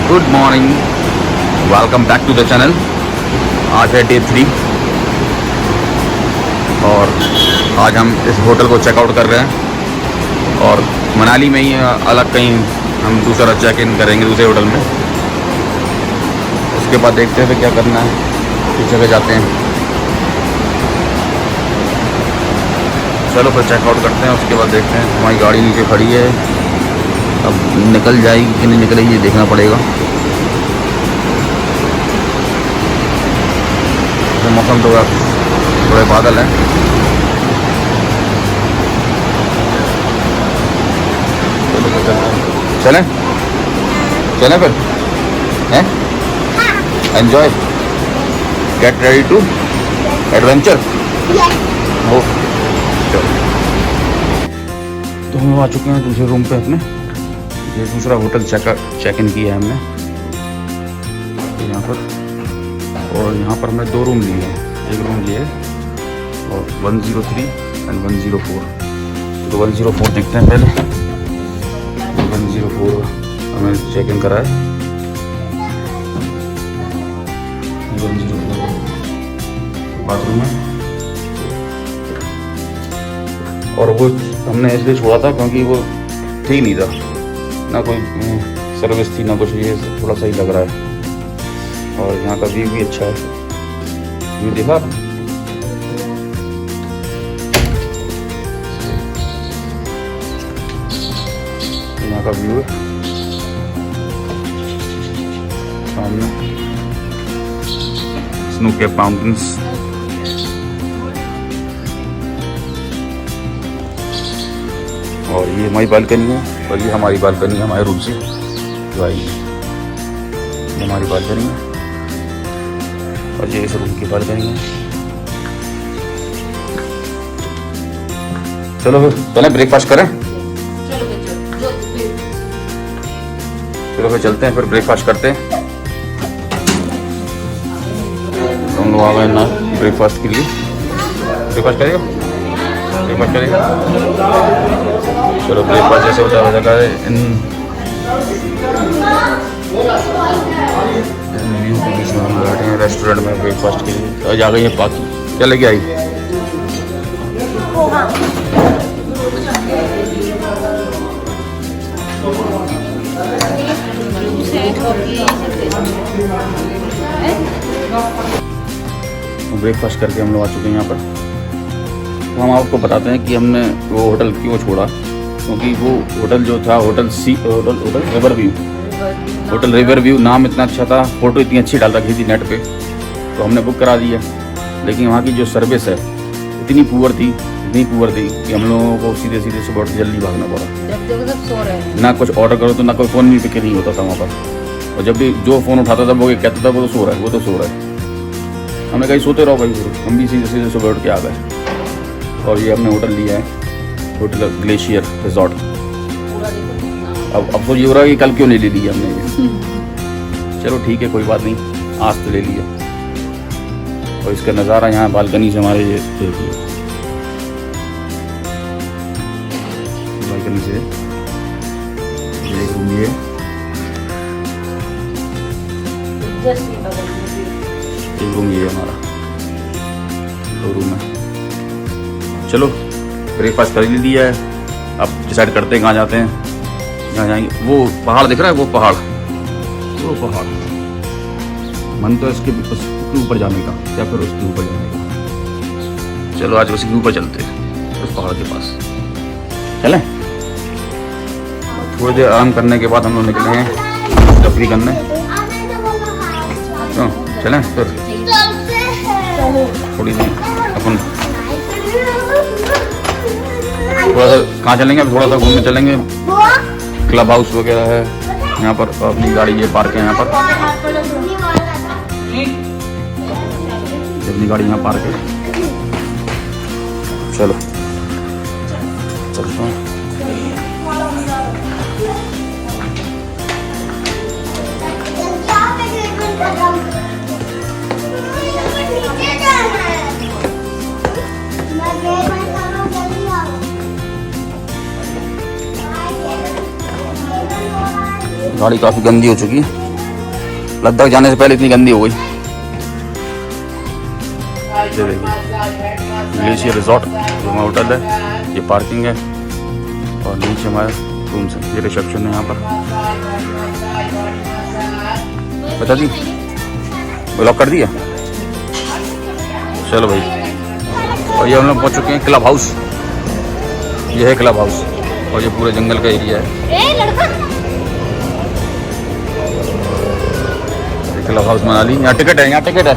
Good morning, welcome back to the channel. आज है day 3 और आज हम इस होटल को चेकआउट कर रहे हैं और मनाली में ही अलग कहीं हम दूसरा चेक इन करेंगे दूसरे होटल में। उसके बाद देखते हैं फिर क्या करना है, किस जगह जाते हैं। चलो फिर चेकआउट करते हैं, उसके बाद देखते हैं। हमारी गाड़ी नीचे खड़ी है, अब निकल जाएगी कि नहीं निकलेगी ये देखना पड़ेगा। तो मौसम तो थोड़े बादल हैं। चलो फिर चलते हैं। चलें चलें फिर हैं, enjoy, get ready to adventure. Okay तो हम आ चुके हैं दूसरे रूम पे अपने। ये दूसरा होटल चेक इन किया है हमने यहाँ पर, और यहाँ पर हमने 2 रूम लिए हैं। एक रूम लिए और 103 एंड 104। तो 104 देखते हैं पहले। 104 हमें चेक इन करा है। 104 बाथरूम है और वो हमने इसलिए छोड़ा था क्योंकि वो ठीक नहीं था, ना कोई सर्विस थी ना कुछ। ये थोड़ा सा ही लग रहा है और यहाँ का व्यू भी अच्छा है। व्यू देखा यहाँ का व्यू है सामने, स्नो कैप माउंटेन्स। और ये हमारी बालकनी है और ये हमारी बालकनी है हमारे रूम से जो आई है। ये हमारी बालकनी है और ये इस रूम की बालकनी है। चलो फिर पहले ब्रेकफास्ट करें। चलो फिर चलते हैं, फिर ब्रेकफास्ट करते हैं। हम लोग आ गए ना ब्रेकफास्ट के लिए। ब्रेकफास्ट करेगा, ब्रेकफास्ट करेगा। चलो ब्रेकफास्ट जैसे होता है वैसा करें। इन व्यू के बीच में हम बैठे हैं रेस्टोरेंट में ब्रेकफास्ट के लिए। आज आ गई है पाकि, क्या लेके आई? ब्रेकफास्ट करके हम लोग आ चुके हैं यहाँ पर। तो हम आपको बताते हैं कि हमने वो होटल क्यों छोड़ा। क्योंकि वो होटल जो था hotel river view, hotel river view नाम इतना अच्छा था, फ़ोटो इतनी अच्छी डाल रखी थी नेट पे, तो हमने बुक करा दिया। लेकिन वहाँ की जो सर्विस है इतनी पुअर थी कि हम लोगों को सीधे सुबह जल्दी भागना पड़ा। ना कुछ ऑर्डर करो तो ना कोई फ़ोन भी पिक नहीं होता था वहाँ पर। और जब भी जो फ़ोन उठाता था वो ये कहता था वो तो सो रहा है। हमने कहीं सोते रहो भाई, हम भी सीधे सुबह उठ के आ गए। और ये हमने होटल लिया है, होटल ग्लेशियर रिजॉर्ट। अब तो ये हो रहा है कि कल क्यों नहीं ले लिया हमने ये। चलो ठीक है, कोई बात नहीं, आज तो ले लिया। और इसका नज़ारा यहाँ बालकनी से हमारे ये देखिए, बालकनी से ये रूम ये रूम ये हमारा 2 रूम है। चलो ब्रेकफास्ट कर ही लिया है, अब डिसाइड करते हैं कहाँ जाते हैं, कहाँ जाएंगे। वो पहाड़ दिख रहा है, वो पहाड़ मन तो इसके ऊपर जाने का या फिर उसके ऊपर जाने का। चलो आज उसी के ऊपर चलते हैं, उस पहाड़ के पास चलें। थोड़ी देर आराम करने के बाद हम लोग निकले हैं तफरी करने। तो चलें फिर थोड़ी देर अपन थोड़ा सा कहाँ चलेंगे, अब थोड़ा सा घूमने चलेंगे। क्लब हाउस वगैरह है यहाँ पर, अपनी गाड़ी ये पार्क है यहाँ पर, अपनी गाड़ी यहाँ पार्क है। चलो चलते हैं। गाड़ी काफ़ी गंदी हो चुकी है। लद्दाख जाने से पहले इतनी गंदी हो गई। ये देखिए ग्लेशियर रिजॉर्ट हमारा होटल है, ये पार्किंग है और नीचे हमारे रूम्स है। ये रिसेप्शन है यहाँ पर। बता दी ब्लॉक कर दिया। चलो भाई, और ये हम लोग पहुँच चुके हैं क्लब हाउस। ये है क्लब हाउस और ये पूरे जंगल का एरिया है। Club house Manali. यहाँ टिकट है, यहाँ टिकट है,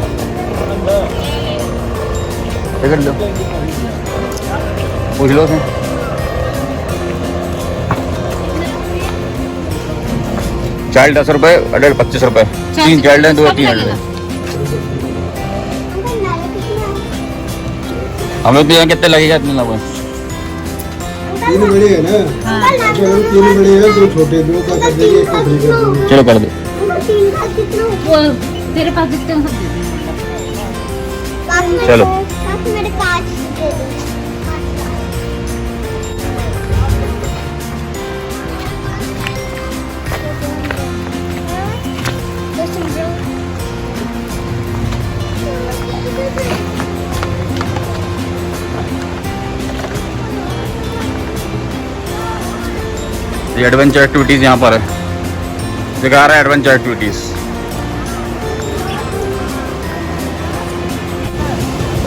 टिकट लो, पूछ लो उसमें। चाइल्ड 10 रुपये, अडल्ट 25 रुपये। 3 चाइल्ड हैं, 2 या 3 अडल्ट हैं। हम लोग भी यहाँ कितने लगेगा इतने लोगों? 3 बड़े है ना, 3 बड़े हैं, 2 छोटे, 2 का कर देंगे, 1 का फ्री कर देंगे। चलो कर दो। तेरे पास जितने सब दे देंगे। चलो मेरे पास दे दो। ये एडवेंचर एक्टिविटीज यहाँ पर है, दिखा रहा है एडवेंचर एक्टिविटीज।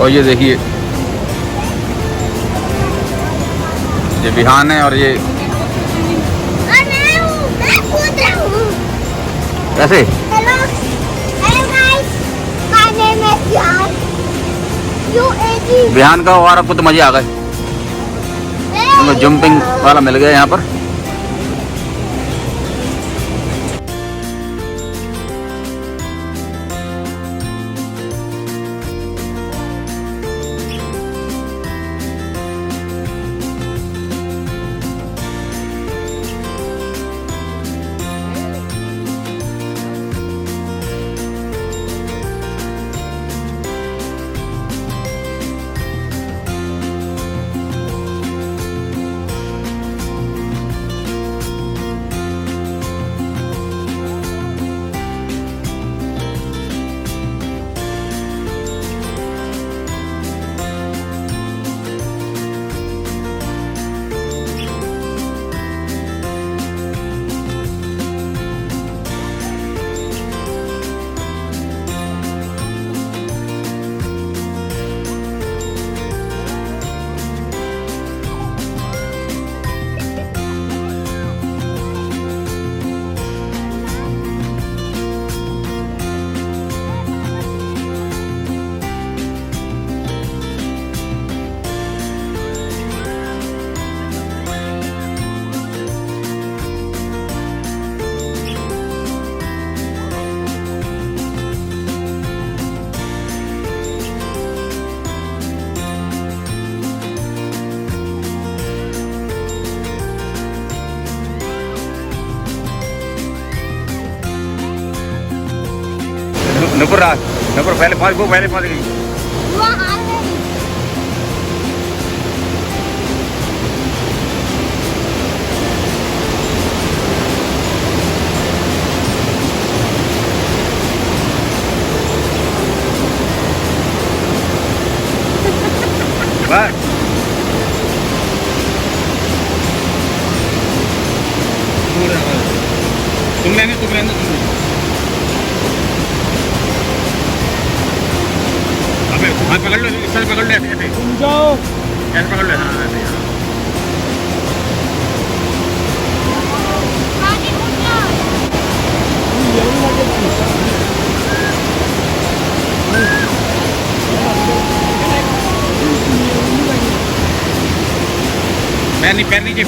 और ये देखिए ये बिहान है और ये मैं कूद रहा हूँ। कैसे hello hello guys, my name is यार UAG। बिहान का और आपको तो मजे आ गए। हमें जंपिंग वाला मिल गया यहाँ पर। नुपुर पहले पास गई। बस तुम लेने हाथ पकड़ लो, इस तरह पकड़ ले, ऐसे तुम जाओ, ऐसे पकड़ ले। हाँ ऐसे पैर नीचे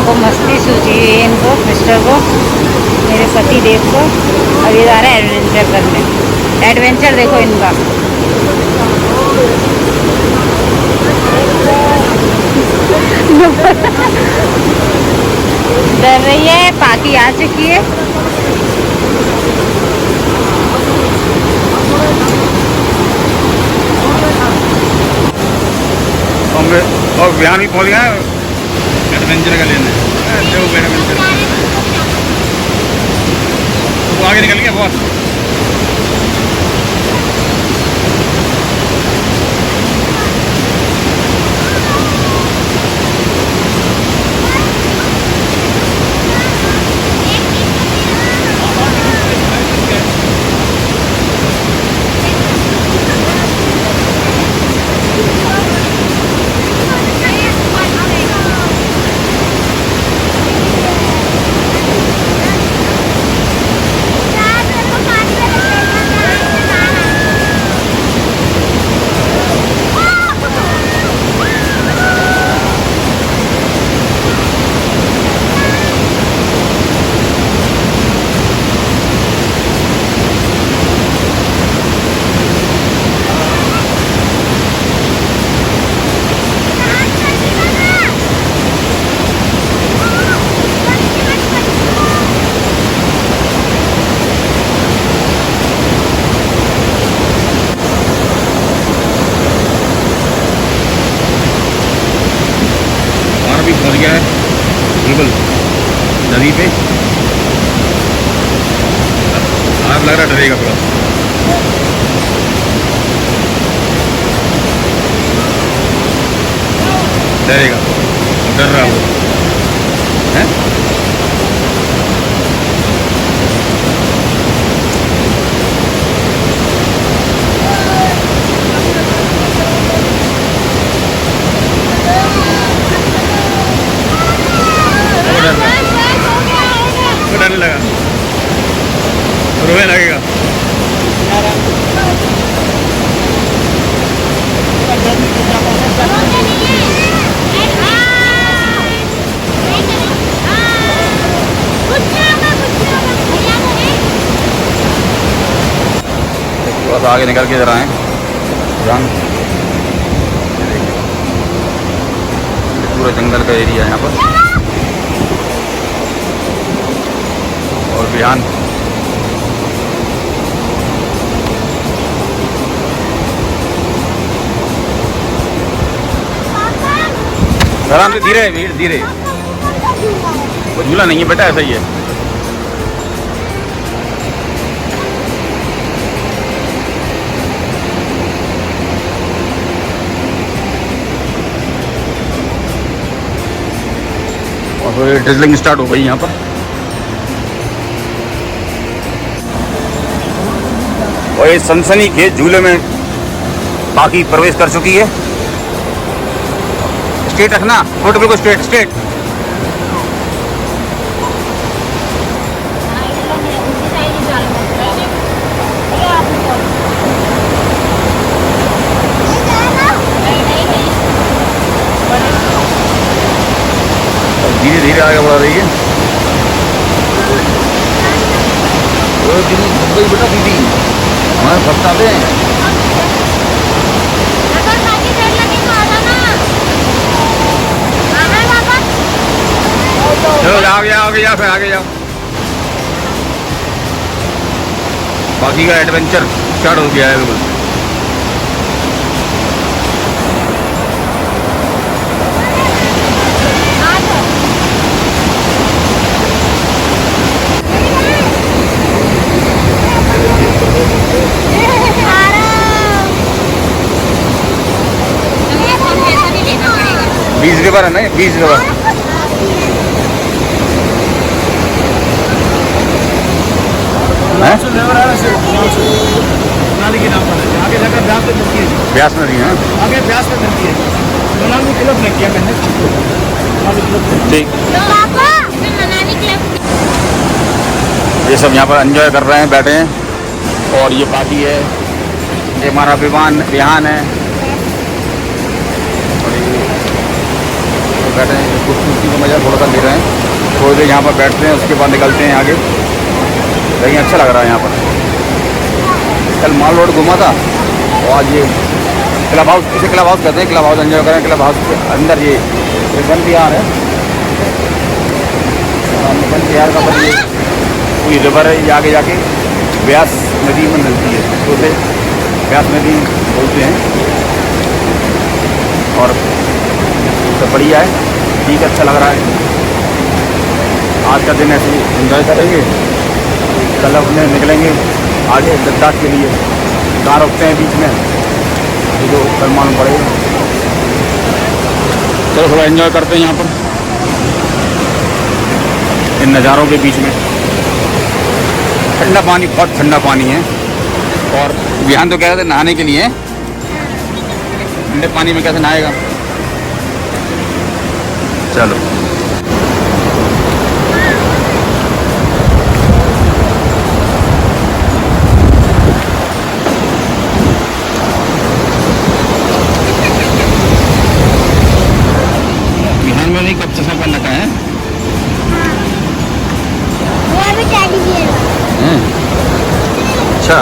को मस्ती सूझी है इनको, मिस्टर को, मेरे पति देव को। अब ये जा रहे हैं एडवेंचर करने। एडवेंचर देखो इनका। डर रही है, पाकी आ चुकी है। और बिहान भी पहुंच गए एडवेंचर का लेने। एडवेंचर वो आगे निकल गया बहुत। भी पहुंच गया है केवल नदी पे। आज लग रहा डरेगा थोड़ा। डरेगा, डर रहा वो है। डरने लगा, रोने लगेगा। बस आगे निकल के जरा आए जान। पूरा जंगल का एरिया है यहाँ पर। और बिहान आराम से, धीरे धीरे धीरे। वो झूला नहीं है बेटा, ऐसा ही है। और फिर ड्रिजलिंग स्टार्ट हो गई यहाँ पर। और ये सनसनी के झूले में बाकी प्रवेश कर चुकी है। स्ट्रेट रखना, फोटो बिल्कुल स्ट्रेट स्ट्रेट। धीरे धीरे आगे बढ़ा रही है। दीदी बेटा, दीदी हमारे फंसा दे। चलो आगे जाओ, आगे जाओ, फिर आगे जाओ। बाकी का एडवेंचर स्टार्ट हो गया है बिल्कुल। बीस रिवर है ना, 20 रिवर। नाली के नाम पर है, आगे जाकर ब्यास में मिलती है। ब्यास नदी है, आगे ब्यास में मिलती है। मनाली क्लब ने किया मैंने। ठीक। पापा मैं मनाली क्लब। ये सब यहाँ पर एंजॉय कर रहे हैं, बैठे हैं। और ये बाकी है, ये हमारा विमान बिहान है। और ये बैठे हैं, खूबसूरती का मजा थोड़ा सा ले रहे हैं। थोड़ी देर यहाँ पर बैठते हैं, उसके बाद निकलते हैं आगे। लेकिन अच्छा लग रहा है यहाँ पर। कल माल रोड घूमा था और आज ये क्लब हाउस, इसे क्लब हाउस कहते हैं। क्लब हाउस एंजॉय करें। क्लब हाउस के अंदर ये वन विहार है। वन विहार का बस ये पूरी रिवर है, ये आगे जाके व्यास नदी में मिलती है, तो उसे व्यास नदी बोलते हैं। और तो बढ़िया है, ठीक है, अच्छा लग रहा है। आज का दिन ऐसे ही एंजॉय करेंगे। कल अपने निकलेंगे आगे लद्दाख के लिए। कहाँ रुकते हैं बीच में ये तो कल मालूम पड़ेगा। चलो थोड़ा एंजॉय करते हैं यहाँ पर इन नज़ारों के बीच में। ठंडा पानी, बहुत ठंडा पानी है। और बिहान तो कह रहे थे नहाने के लिए, ठंडे पानी में कैसे नहाएगा। चलो बिहान में नहीं, कब चश्मा पहन रखा है। वो अभी टेडी बियर है। अच्छा,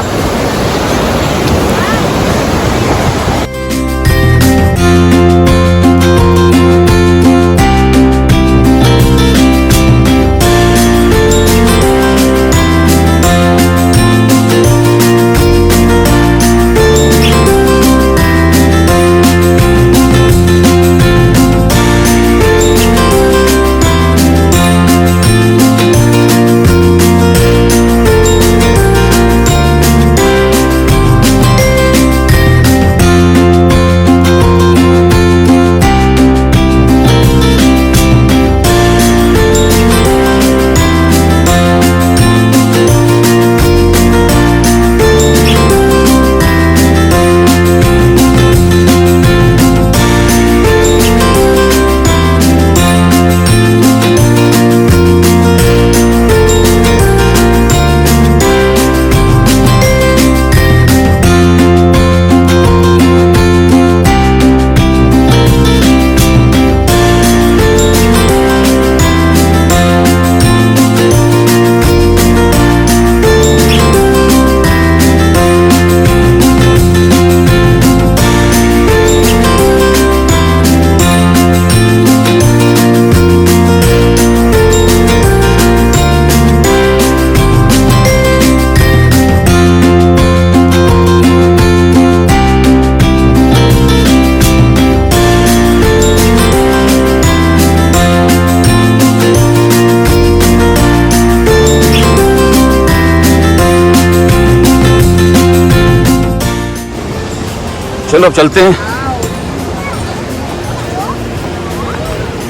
चलो अब चलते हैं।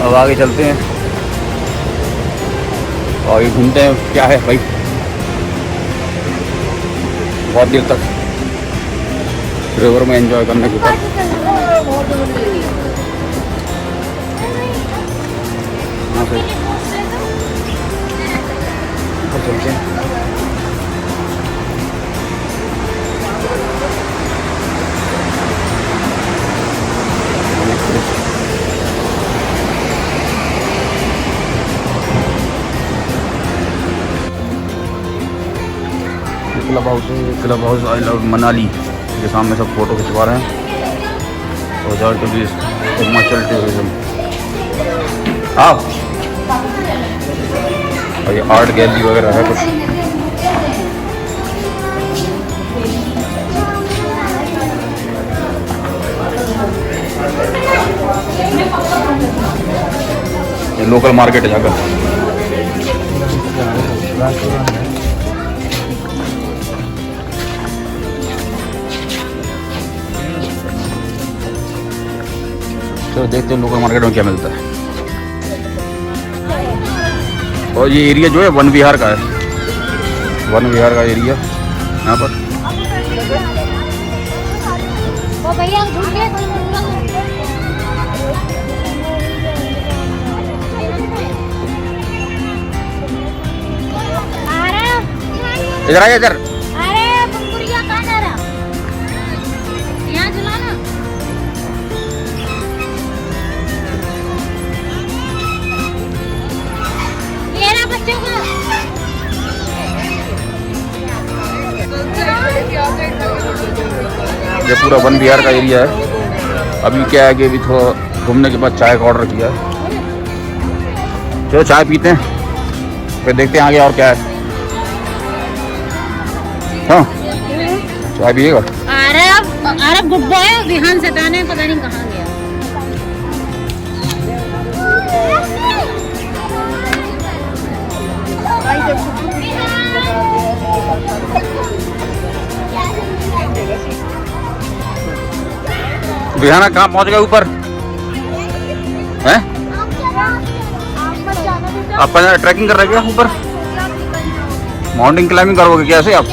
अब आगे चलते हैं और ये घूमते हैं। क्या है भाई, बहुत देर तक रिवर में एंजॉय करने के बाद यहाँ से ऊपर चलते हैं। क्लब हाउस है, club house I love Manali के सामने सब फोटो खिंचवा रहे हैं। और टूरिस्ट, हिमाचल टूरिज्म। आओ, और ये आर्ट गैलरी वगैरह है कुछ। ये लोकल मार्केट है जगह। तो देखते हैं लोकल मार्केट में क्या मिलता है। और ये एरिया जो है वन विहार का है। वन विहार का एरिया यहाँ पर। ओ भैया झूठे इधर आइए इधर। अरे कुरकुरिया कहाँ जा रहा? यहाँ चलाना। बच्चों को। ये पूरा वन विहार का एरिया है। अभी क्या है कि अभी थोड़ा घूमने के बाद चाय का ऑर्डर किया है। चलो चाय पीते हैं, फिर देखते हैं आगे और क्या है। हाँ चाय पिएगा? अरे गुड बॉय विहान सताने पता नहीं कहाँ गया। विहाना कहाँ पहुँच गए ऊपर हैं? आप ट्रैकिंग कर रहे क्या ऊपर? माउंटेन क्लाइंबिंग करोगे क्या ऐसे आप?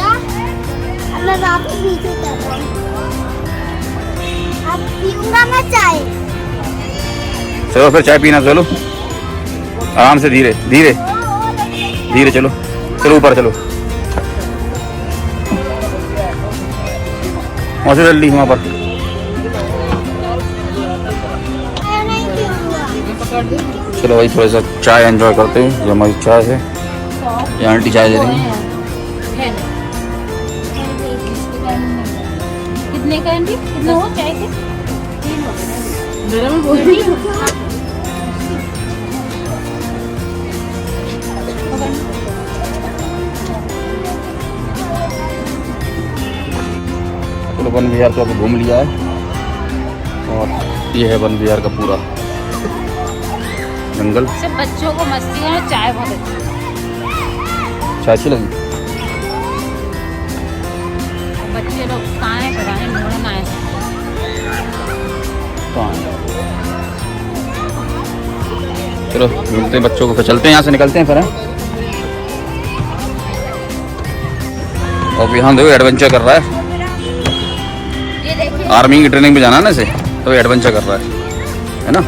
पीऊंगा मैं चाय। चलो फिर चाय पीना। चलो आराम से, धीरे धीरे धीरे चलो। चलो ऊपर चलो। वहाँ से जल्दी वहाँ पर। चलो भाई थोड़ा सा चाय एंजॉय करते हैं। जो हमारी चाय है, ये आंटी चाय दे रही है। कितने का आंटी? कितना हो चाय के? चलो वन विहार तो अभी घूम लिया है और ये है वन विहार का पूरा जंगल। सब बच्चों को मस्ती है, चाय बहुत अच्छी। चाय अच्छी लगी? बच्चे लोग कहाँ हैं पता नहीं, ढूंढना है। चलो मिलते हैं बच्चों को, फिर चलते हैं यहाँ से, निकलते हैं फिर हैं। और यहाँ देखो एडवेंचर कर रहा है। ये देखिए आर्मी की ट्रेनिंग पे जाना है ना इसे, तो एडवेंचर कर रहा है ना?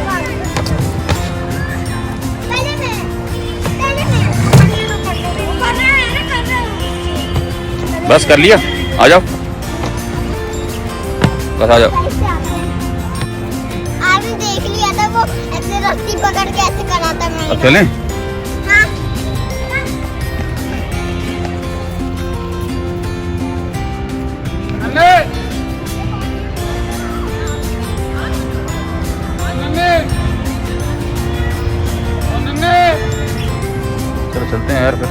बस कर लिया, आ जाओ बस आ जाओ। आपने देख लिया था वो ऐसे रस्सी पकड़ के ऐसे कराता मैं। अब चलें? हाँ। चलो चलते हैं यार फिर।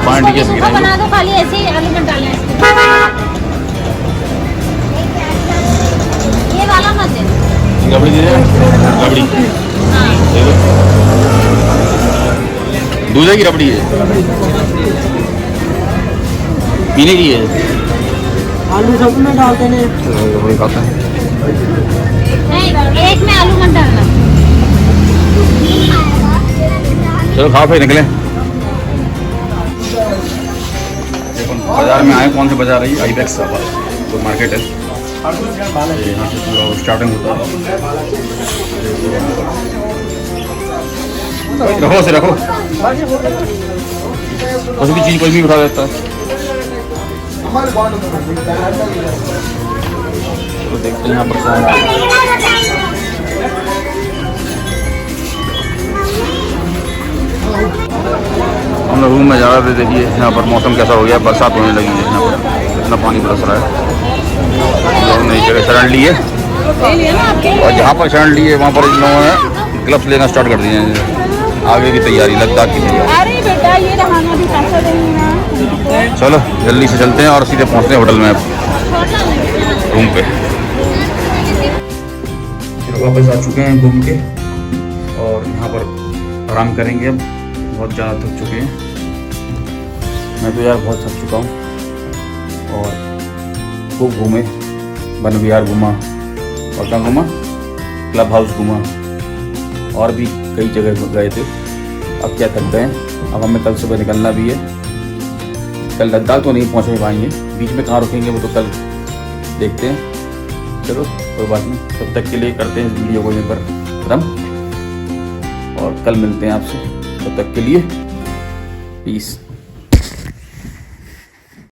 पानी के सूखा बना दो, खाली ऐसे ही आलू मत डालना इसमें। ये वाला मत दे। रबड़ी दे दे, रबड़ी हाँ दे दो। दूध की रबड़ी है, पीने की है। आलू सब में डालते हैं। रबड़ी खाता है। नहीं, एक में आलू मत डालना। चलो खाओ फिर निकले। बाजार में आए, कौन से बाजार है? आईबेक्स तो मार्केट है, यहाँ से पूरा स्टार्टिंग होता है। रखो से रखो, कुछ भी चीज़ कोई भी उठा देता है। तो देखते हैं यहाँ पर कौन हम लोग रूम में जा रहे थे। देखिए यहाँ पर मौसम कैसा हो गया, बरसात होने लगी है। यहाँ पर इतना पानी बरस रहा है। लोग नई जगह शरण लिए और जहाँ पर शरण लिए वहाँ पर इन लोगों ने ग्लव्स लेना स्टार्ट कर दिए हैं। आगे की तैयारी, लद्दाख की तैयारी। अरे बेटा ये रहना भी पैसा देंगे ना। चलो जल्दी से चलते हैं और सीधे पहुँचते हैं होटल में, अब रूम पे। वापस आ चुके हैं घूम के और यहाँ पर आराम करेंगे। अब बहुत ज़्यादा थक चुके हैं, मैं तो यार बहुत थक चुका हूँ। और खूब घूमे, वन विहार घूमा और कहाँ घूमा, क्लब हाउस घूमा और भी कई जगह गए थे। अब क्या थक गए, अब हमें कल सुबह निकलना भी है। कल लद्दाख तो नहीं पहुँच पाएंगे, बीच में कहाँ रुकेंगे वो तो कल देखते हैं। चलो कोई बात नहीं, तब तक के लिए करते हैं इस वीडियो को यहीं पर खत्म और कल मिलते हैं आपसे। तब तक के लिए पीस।